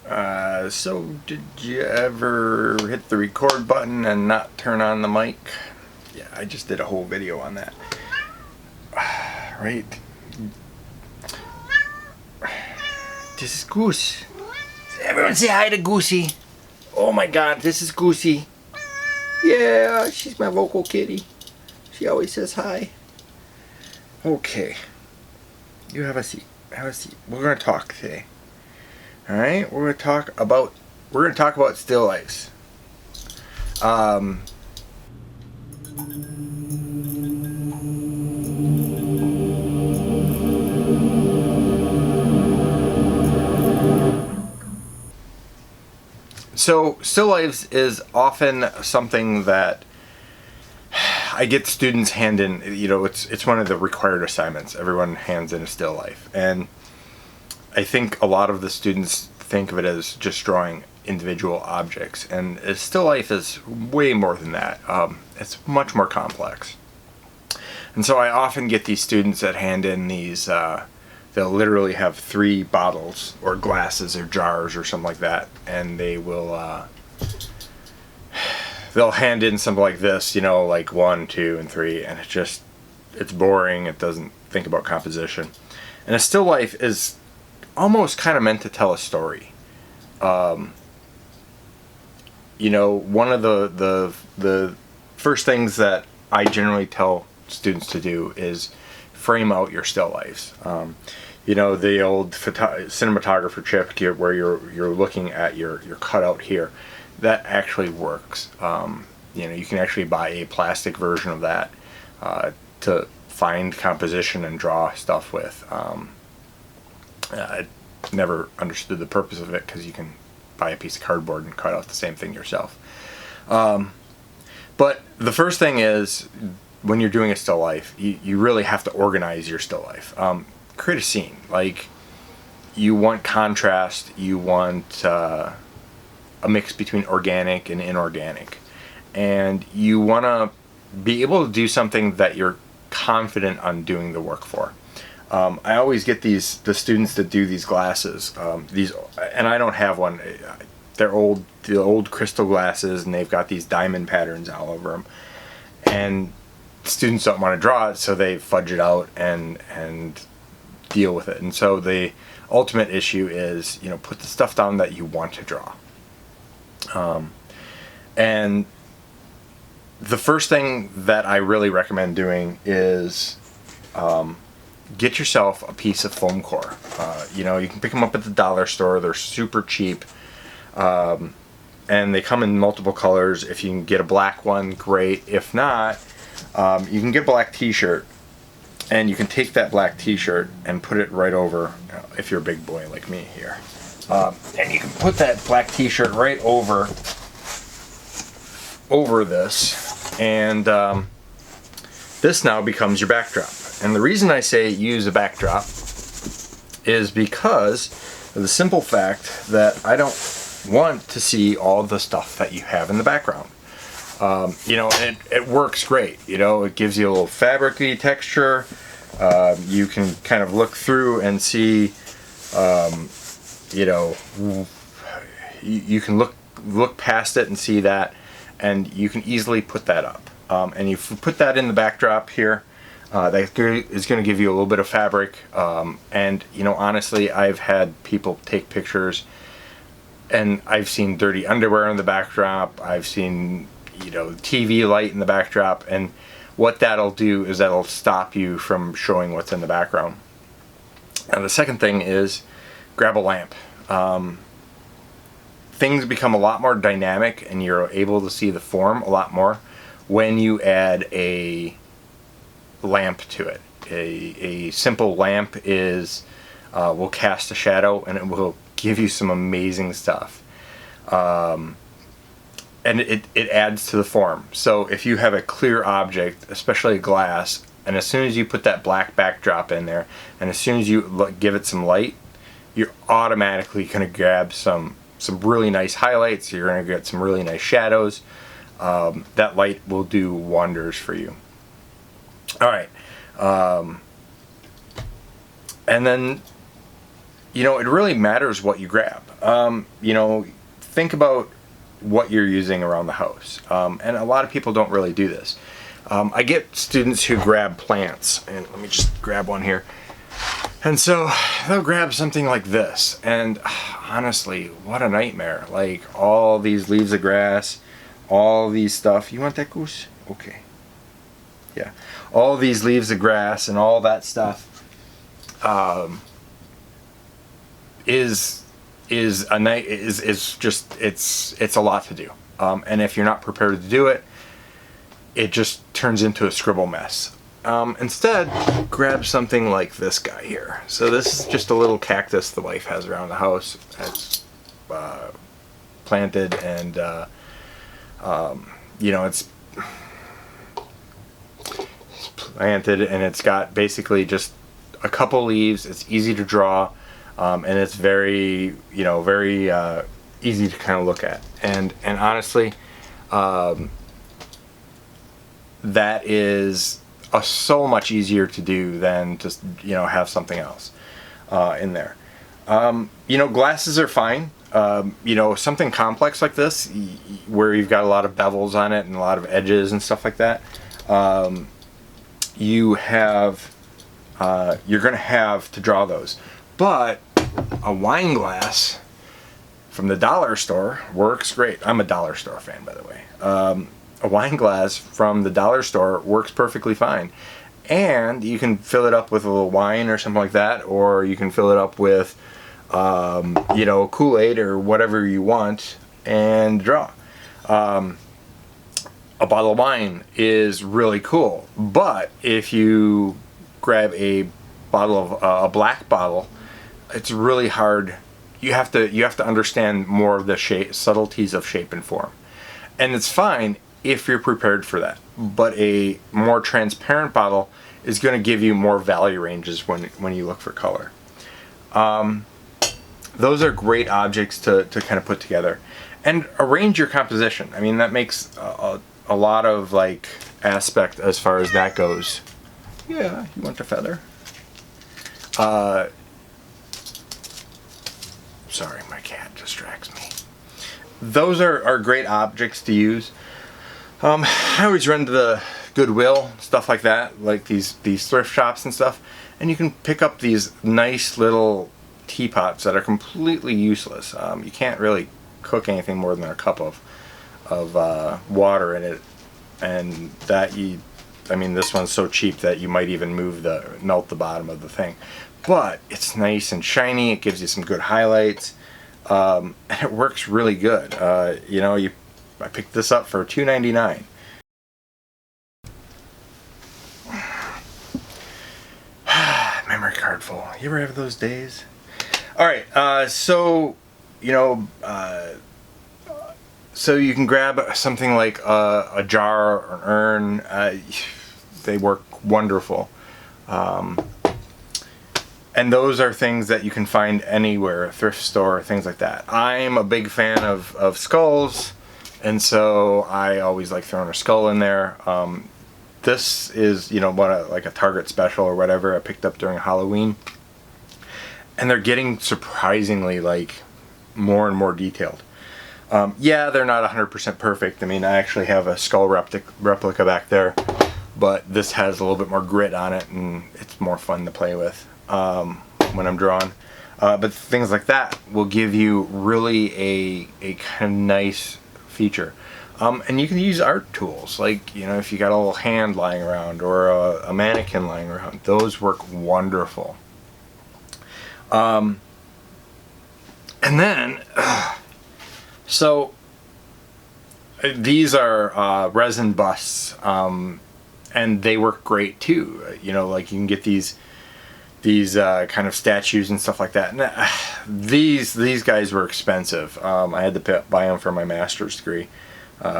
So did you ever hit the record button and not turn on the mic? Yeah, I just did a whole video on that. Right? This is Goose. Everyone say hi to Goosey. Oh my god, this is Goosey. Yeah, she's my vocal kitty. She always says hi. Okay. You have a seat. Have a seat. We're going to talk today. Alright, we're going to talk about still lifes. So still lifes is often something that I get students hand in. You know, it's one of the required assignments. Everyone hands in a still life, and I think a lot of the students think of it as just drawing individual objects, and a still life is way more than that. It's much more complex. And so I often get these students that hand in these, they'll literally have 3 bottles or glasses or jars or something like that, and they will, they'll hand in something like this, you know, like 1, 2, and 3, and it's boring, it doesn't think about composition. And a still life is almost kind of meant to tell a story. You know, one of the first things that I generally tell students to do is frame out your still lifes. You know, the old cinematographer trick where you're looking at your cutout here, that actually works. You know, you can actually buy a plastic version of that to find composition and draw stuff with. I never understood the purpose of it because you can buy a piece of cardboard and cut out the same thing yourself. But the first thing is, when you're doing a still life, you really have to organize your still life. Create a scene. Like, you want contrast, you want a mix between organic and inorganic. And you want to be able to do something that you're confident on doing the work for. I always get the students that do these glasses, and I don't have one. They're the old crystal glasses, and they've got these diamond patterns all over them. And students don't want to draw it, so they fudge it out and deal with it. And so the ultimate issue is, you know, put the stuff down that you want to draw. And the first thing that I really recommend doing is get yourself a piece of foam core. You know, you can pick them up at the dollar store. They're super cheap. And they come in multiple colors. If you can get a black one, great. If not, you can get a black t-shirt, and you can take that black t-shirt and put it right over, if you're a big boy like me here. And you can put that black t-shirt right over this, and this now becomes your backdrop. And the reason I say use a backdrop is because of the simple fact that I don't want to see all the stuff that you have in the background. You know, and it works great. You know, it gives you a little fabric-y texture. You can kind of look through and see, you know, you can look past it and see that, and you can easily put that up. And if you put that in the backdrop here, that is going to give you a little bit of fabric. And, you know, honestly, I've had people take pictures, and I've seen dirty underwear in the backdrop. I've seen, you know, TV light in the backdrop. And what that'll do is that'll stop you from showing what's in the background. And the second thing is grab a lamp. Things become a lot more dynamic, and you're able to see the form a lot more when you add a lamp to it. A simple lamp will cast a shadow, and it will give you some amazing stuff. And it adds to the form. So if you have a clear object, especially a glass, and as soon as you put that black backdrop in there, and as soon as you give it some light, you're automatically going to grab some really nice highlights. You're going to get some really nice shadows. That light will do wonders for you. All right. And then, you know, it really matters what you grab. you know, think about what you're using around the house. And a lot of people don't really do this. I get students who grab plants, and let me just grab one here. And so they'll grab something like this, and honestly, what a nightmare. Like all these leaves of grass, all these stuff. You want that, Goose? Okay. Yeah. All these leaves of grass and all that stuff is just it's a lot to do. And if you're not prepared to do it, it just turns into a scribble mess. Instead, grab something like this guy here. So this is just a little cactus the wife has around the house. It's planted, and you know, it's planted, and it's got basically just a couple leaves. It's easy to draw, and it's very, you know, very easy to kind of look at. And honestly, that is so much easier to do than just, you know, have something else in there. You know, glasses are fine. You know, something complex like this, where you've got a lot of bevels on it and a lot of edges and stuff like that, you have, you're going to have to draw those. But a wine glass from the dollar store works great. I'm a dollar store fan, by the way. A wine glass from the dollar store works perfectly fine. And you can fill it up with a little wine or something like that, or you can fill it up with, you know, Kool-Aid or whatever you want and draw. A bottle of wine is really cool, but if you grab a bottle of a black bottle, it's really hard. You have to understand more of the subtleties of shape and form, and it's fine if you're prepared for that. But a more transparent bottle is going to give you more value ranges when you look for color. Those are great objects to kind of put together and arrange your composition. I mean, that makes a lot of like aspect as far as that goes. Yeah, you want the feather? Sorry, my cat distracts me. Those are great objects to use. I always run to the Goodwill, stuff like that, like these thrift shops and stuff, and you can pick up these nice little teapots that are completely useless. You can't really cook anything more than a cup of water in it, and that I mean, this one's so cheap that you might even melt the bottom of the thing. But it's nice and shiny. It gives you some good highlights, and it works really good. You know, I picked this up for $2.99. Memory card full. You ever have those days? All right, so you know, so you can grab something like a jar or an urn. They work wonderful. And those are things that you can find anywhere, a thrift store, things like that. I'm a big fan of skulls, and so I always like throwing a skull in there. This is, you know, like a Target special or whatever I picked up during Halloween. And they're getting surprisingly like more and more detailed. Yeah, they're not 100% perfect. I mean, I actually have a skull replica back there, but this has a little bit more grit on it, and it's more fun to play with when I'm drawing. But things like that will give you really a kind of nice feature. And you can use art tools, like, you know, if you got a little hand lying around or a mannequin lying around, those work wonderful. And then, so these are resin busts, and they work great too. You know, like you can get these kind of statues and stuff like that. And these guys were expensive. I had to buy them for my master's degree,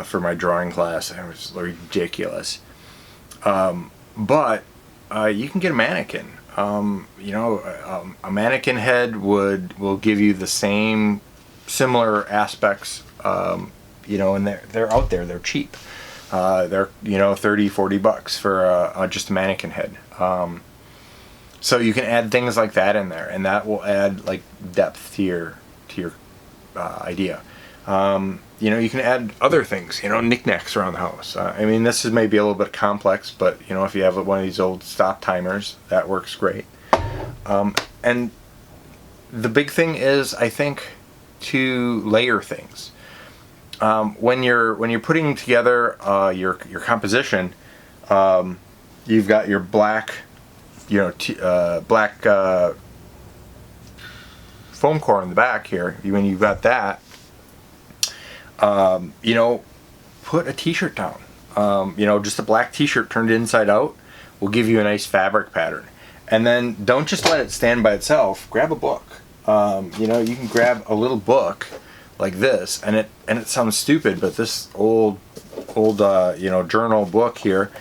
for my drawing class. It was ridiculous. But you can get a mannequin. You know, a mannequin head will give you the similar aspects. You know, and they're out there. They're cheap. They're, you know, $30-40 for just a mannequin head. So you can add things like that in there, and that will add like depth to your idea. You know, you can add other things, you know, knickknacks around the house. I mean, this is maybe a little bit complex, but, you know, if you have one of these old stop timers, that works great. And the big thing is, I think, to layer things. When you're putting together your composition, you've got your black, you know, black foam core in the back here. When you've got that, you know, put a t-shirt down. You know, just a black t-shirt turned inside out will give you a nice fabric pattern. And then don't just let it stand by itself. Grab a book. You know, you can grab a little book like this, and it sounds stupid, but this old you know, journal book here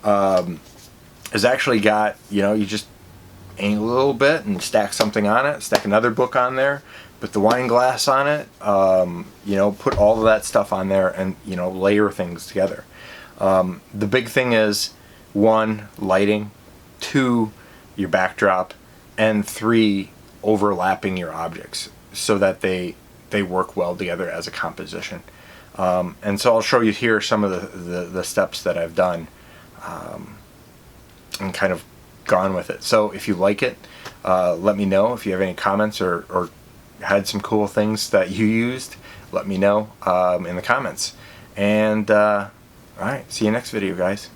has actually got, you know, you just angle a little bit and stack something on it, stack another book on there, put the wine glass on it, you know, put all of that stuff on there, and, you know, layer things together. The big thing is, 1, lighting, 2, your backdrop, and 3, overlapping your objects so that they work well together as a composition. And so I'll show you here some of the steps that I've done and kind of gone with it. So if you like it, let me know. If you have any comments or had some cool things that you used, let me know in the comments. And alright, see you next video, guys.